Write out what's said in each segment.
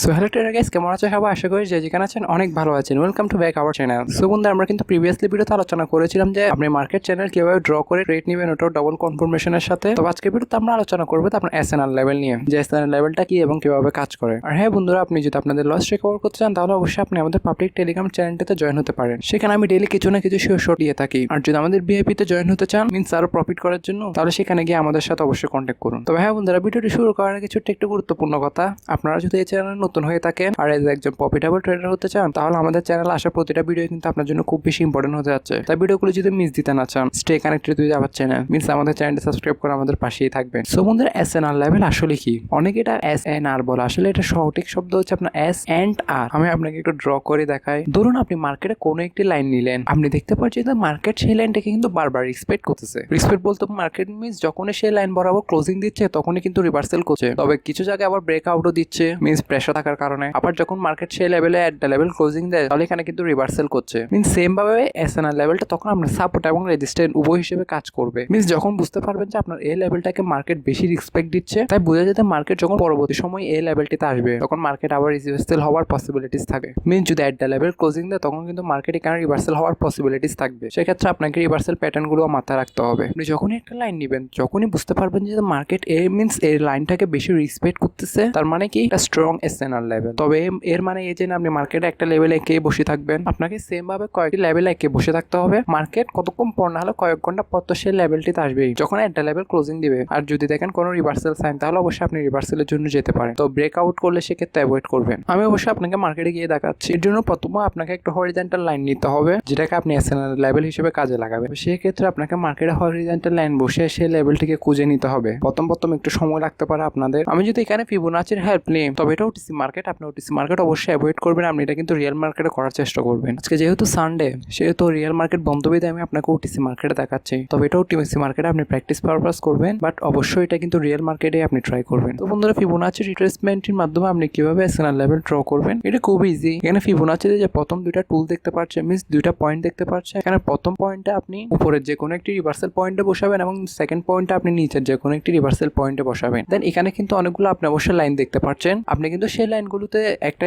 So hello tedder guys, কেমন আছো সবাই? আশা করি যে যেখানে আছেন অনেক ভালো আছেন। Welcome to back our channel. So বন্ধুরা, আমরা কিন্তু প্রিভিয়াসলি ভিডিওতে আলোচনা করেছিলাম যে আপনি মার্কেট চ্যানেল কিভাবে ড্র করে ট্রেড নেবেন, ওটাও ডাবল কনফার্মেশনের সাথে। তো আজকে ভিডিওতে আমরা আলোচনা করবো আপনার এসএনআর লেভেল নিয়ে, যে এসএনআর লেভেলটা কি এবং কিভাবে কাজ করে। আর হ্যাঁ বন্ধুরা, আপনি যদি আপনাদের লস রিকভার করতে চান তাহলে অবশ্যই আপনি আমাদের পাবলিক টেলিগ্রাম চ্যানেলটাতে জয়েন হতে পারেন। সেখানে আমি ডেইলি কিছু না কিছু শিওর শর্ট দিয়ে থাকি। আর যদি আমাদের ভিআইপিতে জয়েন হতে চান, মিন্স আরো প্রফিট করার জন্য, তাহলে সেখানে গিয়ে আমাদের সাথে অবশ্যই কন্ট্যাক্ট করুন। তবে হ্যাঁ বন্ধুরা, ভিডিওটি শুরু করার আগে ছোট্ট একটু গুরুত্বপূর্ণ কথা। আপনারা যদি এই চ্যানেলে নতুন হয়ে থাকেন আর একজন প্রফিটেবল ট্রেডার হতে চান, তাহলে আমাদের চ্যানেলে আসা প্রতিটা ভিডিও কিন্তু আপনার জন্য খুব বেশি ইম্পর্টেন্ট হতে যাচ্ছে। তাই ভিডিওগুলো যদি মিস দিতে না চান, stay connected with our channel, means আমাদের চ্যানেলটা সাবস্ক্রাইব করে আমাদের পাশেই থাকবেন। সো বন্ধুরা, এসএনআর লেভেল আসলে কি? অনেকে এটা এসএনআর বলে, আসলে এটা সঠিক শব্দ হচ্ছে আপনার এস এন্ড আর। আমি আপনাকে একটু ড্র করে দেখাই। ধরুন আপনি মার্কেটে কোনো একটি লাইন নিলেন, আপনি দেখতে পাচ্ছেন যে মার্কেট সেই লাইনটাকে কিন্তু বারবার রিসপেক্ট করতেছে। রিসপেক্ট বলতে মার্কেট মিন্স যখনই সেই লাইন বরাবর ক্লোজিং দিচ্ছে তখনই কিন্তু রিভার্সাল করছে। তবে কিছু জায়গায় আবার ব্রেকআউটও দিচ্ছে, মিন্স প্রেসার থাকার কারণে। আবার যখন মার্কেট সেই লেভেলে এট দ্য লেভেল ক্লোজিং দেয়, তাহলে এখানে কিন্তু রিভার্সাল করছে। মিন্স সেম ভাবে এসএনআর লেভেলটা তখন আপনার সাপোর্ট এবং রেজিস্ট্যান্স উভয় হিসেবে কাজ করবে। মিন্স যখন বুঝতে পারবেন যে আপনার এই লেভেলটাকে মার্কেট বেশি রেসপেক্ট দিচ্ছে, তাই বোঝা যেতে মার্কেট যখন পরবর্তী সময় এই লেভেলটিতে আসবে, তখন মার্কেট আবার রিভার্সাল হওয়ার পসিবিলিটিস থাকে। মিন্স যদি এট দ্য লেভেল ক্লোজিং দেয়, তখন কিন্তু মার্কেট এখানে রিভার্সাল হওয়ার পসিবিলিটিস থাকবে। সেক্ষেত্রে আপনাকে রিভার্সাল প্যাটার্ন গুলো মাথায় রাখতে হবে। আপনি যখনই একটা লাইন নেবেন, যখনই বুঝতে পারবেন যে মার্কেট মিন্স এই লাইনটাকে বেশি রেসপেক্ট করতেছে, তার মানে কি একটা স্ট্রং এসএনআর লেভেল। তবে এর মানে এই যে আপনি মার্কেটে একটা লেভেলে একে বসে থাকবেন, আপনাকে সেম ভাবে কয়েকটি লেভেলে একে বসে থাকতে হবে। মার্কেট কতক্ষণ পর না হলে কয়েক ঘন্টা পর তো সেই লেভেলটিতে আসবেই, যখন একটা লেভেল ক্লোজিং দিবে। আর যদি দেখেন কোনো রিভার্সাল সাইন, তাহলে অবশ্যই আপনি রিভার্সালের জন্য যেতে পারেন। তো ব্রেকআউট করলে সেক্ষেত্রে অ্যাভয়েড করবেন। আমি অবশ্যই আপনাকে মার্কেটে গিয়ে দেখাচ্ছি। এর জন্য প্রথমে আপনাকে একটা হরিজন্টাল লাইন নিতে হবে, যেটাকে আপনি এসএনআর লেভেল হিসেবে কাজে লাগাবেন। সেক্ষেত্রে আপনাকে মার্কেটে হরিজন্টাল লাইন বসে সেই লেভেলটিকে খুঁজে নিতে হবে। প্রথম একটু সময় লাগতে পারে আপনাদের। আমি যদি এখানে ফিবোনাচির হেল্প নিই, তবে এটা ওটিসি মার্কেট, আপনি ওটিসি মার্কেট অবশ্যই অ্যাভয়েড করবেন। আপনি এটা কিন্তু রিয়েল মার্কেটে করার চেষ্টা করবেন। আজকে যেহেতু সানডে, সেহেতু রিয়েল মার্কেট বন্ধ বিধায় আমি আপনাকে ওটিসি মার্কেটে দেখাচ্ছি। তবে এটা ওটিসি মার্কেটে আপনি প্র্যাকটিস পারপাস করবেন, বাট অবশ্যই এটা কিন্তু রিয়েল মার্কেটে আপনি ট্রাই করবেন। তো বন্ধুরা, ফিবোনাচি রিট্রেসমেন্টের মাধ্যমে আপনি কিভাবে এসএনআর লেভেল ড্র করবেন, এটা খুব ইজি। এখানে ফিবোনাচিতে যে প্রথম দুইটা টুল দেখতে পাচ্ছেন, মিন্স দুইটা পয়েন্ট দেখতে পাচ্ছেন। এখানে প্রথম পয়েন্টে আপনি উপরের যে কোনো একটি রিভার্সাল পয়েন্টে বসাবেন এবং সেকেন্ড পয়েন্টে আপনি নিচের যে কোনো একটি রিভার্সাল পয়েন্টে বসাবেন। দেন এখানে কিন্তু অনেকগুলো আপনি অবশ্যই লাইন দেখতে পাচ্ছেন। আপনি কিন্তু সেই লাইনগুলোতে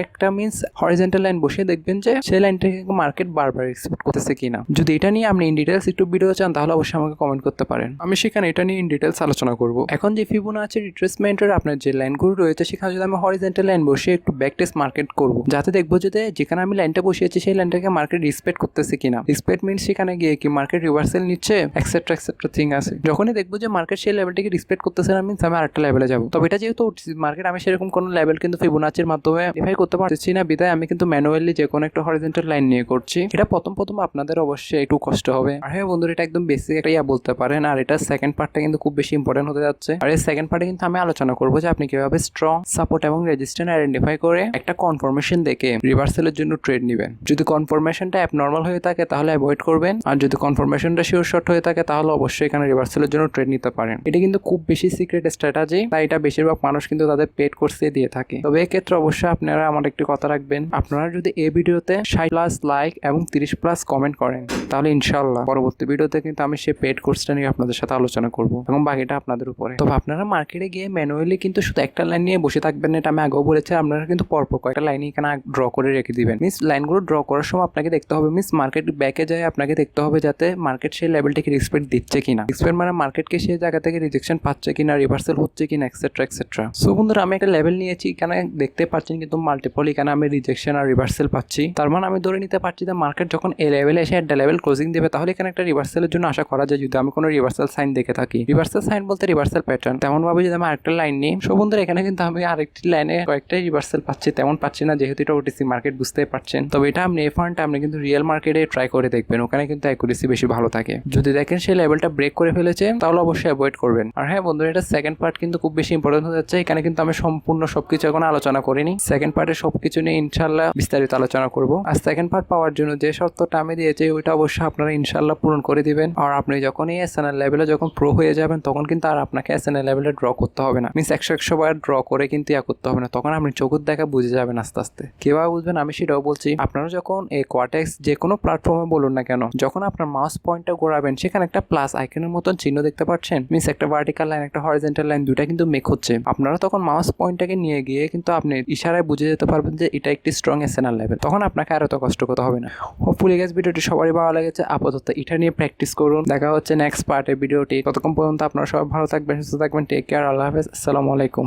একটা মিন্স হরিজন্টাল লাইন বসিয়ে দেখবেন যে সেই লাইনটাকে মার্কেট বারবার এক্সপেক্ট করতেছে কিনা। যদি এটা নিয়ে আপনি ইন ডিটেলস একটু ভিডিও চান, তাহলে অবশ্যই আমাকে কমেন্ট করতে পারেন। আমি সেখানে এটা নিয়ে ইন ডিটেলস আলোচনা করব। এখন যে ফিবোনাচি রিট্রেসমেন্টের আপনার যে লাইনগুলো রয়েছে, সেখানে যদি আমি হরিজন্টাল লাইন বসিয়ে একটু ব্যাক টেস্ট মার্কেট করব, যাতে দেখবো যে যেখানে আমি লাইনটা বসিয়েছি সেই লাইনটাকে মার্কেট রেসপেক্ট করতেছে কিনা। রেসপেক্ট মিন্স সেখানে গিয়ে কি মার্কেট রিভার্সাল নিচ্ছে, এক্সেট্রা থিং আছে। যখনই দেখবো যে মার্কেট সেই লেভেলটাকে রেসপেক্ট করতেছে না, মিন্স আমি আরেকটা লেভেলে যাবো। তবে এটা যেহেতু মার্কেট, আমি সেরকম কোনো লেভেল কিন্তু ফিবোনাচির মাধ্যমে ভেরিফাই করতে পারছি না, বিধায় আমি কিন্তু ম্যানুয়ালি যে কোনো একটা হরিজন্টাল লাইন নিয়ে করছি। এটা প্রথম আপনাদের অবশ্যই একটু কষ্ট হবে। আর হ্যাঁ বন্ধুরা, এটা একদম বেসিক একটা বলতে পারেন। আর এটা সেকেন্ড পার্টটা কিন্তু খুব বেশি ইম্পর্টেন্ট হতে যাচ্ছে। আর এই সেকেন্ড পার্টে কিন্তু আমি আলোচনা করবো যে আপনি কিভাবে স্ট্রং সাপোর্ট এবং রেজিস্ট্যান্স আইডেন্টিফাই করে একটা কনফার্মেশন দেখে রিভার্সালের জন্য ট্রেড নেবেন। যদি কনফার্মেশনটা অ্যাবনর্মাল হয়ে থাকে, তাহলে অ্যাভয়েড করবেন। আর যদি কনফার্মেশনটা শিওর শর্ট হয়ে থাকে, তাহলে অবশ্যই এখানে রিভার্সালের জন্য ট্রেড নিতে পারেন। এটা কিন্তু খুব বেশি সিক্রেট স্ট্র্যাটেজি, তাই এটা বেশিরভাগ মানুষ কিন্তু তাদের পেড কোর্সে দিয়ে থাকে। তবে এক্ষেত্রে অবশ্যই আপনারা আমার একটি কথা রাখবেন, আপনারা যদি এই ভিডিওতে 60+ লাইক এবং 30+ কমেন্ট করেন, তাহলে ইনশাআল্লাহ পরবর্তী ভিডিওতে কিন্তু আমি সেই পেড কোর্সটা নিয়ে আপনাদের সাথে আলোচনা করব এবং বাকিটা আপনাদের উপরে। তবে আপনারা মার্কেটে গিয়ে ম্যানুয়ালি কিন্তু শুধু একটা লাইন নিয়ে বসে থাকবেন না, এটা আমি আগেও বলেছি। আপনারা কিন্তু পরপর কয়েকটা লাইন এখানে ড্র করে রেখে দিবেন। মিস লাইনগুলো ড্র করার সময় আপনাকে দেখতে হবে, মিস মার্কেট ব্যাকে যায় আপনাকে দেখতে হবে যাতে মার্কেট সেই লেভেলটাকে রেসপেক্ট দিচ্ছে কিনা। রেসপেক্ট মানে মার্কেটকে সেই জায়গা থেকে রিজেকশন পাচ্ছে কিনা, রিভার্সাল হচ্ছে কিনা, এক্সেট্রা। সো বন্ধুরা, আমি একটা লেভেল নিয়েছি, এখানে দেখতে পাচ্ছেন কিন্তু মাল্টিপল এখানে আমি রিজেকশন আর রিভার্সাল পাচ্ছি। তার মানে আমি ধরে নিতে পারছি যে মার্কেট যখন এই লেভেলে এসে একটা লেভেল ক্লোজিং দেবে, তাহলে এখানে একটা রিভার্সালের জন্য আশা করা যায়, যদি আমি কোনো রিভার্সাল সাইন দেখে থাকি। রিভার্সাল সাইন বলতে রিভার্সাল প্যাটার্ন। তেমন ভাবে যদি আমি আরেকটা লাইন নিই, সো বন্ধুরা এখানে কিন্তু আমি আরেকটি লাইনে কয়েকটা রিভার্সাল পাচ্ছি, তেমন পাচ্ছি না, যেহেতু এটা ওটিসি মার্কেট, বুঝতেই পারছেন। তবে এটা আপনি এই ফান্ডটা আপনি কিন্তু রিয়েল মার্কেটে ট্রাই করে দেখবেন, ওখানে কিন্তু অ্যাকুরেসি বেশি ভালো থাকে। যদি দেখেন সেই লেভেলটা ব্রেক করে ফেলেছে, তাহলে অবশ্যই অ্যাভয়েড করবেন। আর হ্যাঁ বন্ধুরা, এটা সেকেন্ড পার্ট কিন্তু খুব বেশি ইম্পর্টেন্ট হয়ে যাচ্ছে। এখানে কিন্তু আমি সম্পূর্ণ সবকিছু এখন আলোচনা করিনি। সেকেন্ড পার্টে সবকিছু নিয়ে ইনশাল্লাহ বিস্তারিত আলোচনা করব। আর সেকেন্ড পার্ট পাওয়ার জন্য যে শর্তটা আমি দিয়েছি, ওইটা অবশ্যই আপনারা ইনশাল্লাহ পূরণ করে দিবেন। আর আপনি যখন এই এসএনআর লেভেলে যখন প্রো হয়ে যাবেন, তখন কিন্তু আর আপনাকে এসএনআর লেভেলে ড্র করতে হবে না। মিন্স 100 বার ড্র করে কিন্তু করতে হবে না। তখন আপনি চোখের দেখা বুঝে যাবেন আস্তে আস্তে। কিভাবে বুঝবেন আমি সেটাও বলছি। আপনারা যখন এই কোয়াটেক্স যে কোনো প্ল্যাটফর্মে বলুন না কেন, যখন আপনার মাউস পয়েন্টটা ঘোরাবেন, সেখানে একটা প্লাস আইকনের মতন চিহ্ন দেখতে পাচ্ছেন। মিন্স একটা ভার্টিক্যাল লাইন, একটা হরিজন্টাল লাইন, দুইটা কিন্তু মেক হচ্ছে। আপনারা তখন মাউস পয়েন্টটাকে নিয়ে গিয়ে কিন্তু আপনি ইশারায় বুঝে যেতে পারবেন যে এটা একটি স্ট্রং এসএনআর লেভেল, তখন আপনাকে আর এত কষ্ট করতে হবে না। হোপফুলি গাইস ভিডিওটি সবারই ভালো লেগেছে। আপাতত এটা নিয়ে প্র্যাকটিস করুন। দেখা হচ্ছে নেক্সট পার্টে ভিডিওটি। ততক্ষণ পর্যন্ত আপনারা সবাই ভালো থাকবেন, সুস্থ থাকবেন। টেক কেয়ার, আল্লাহ হাফেজ, আসসালামু আলাইকুম।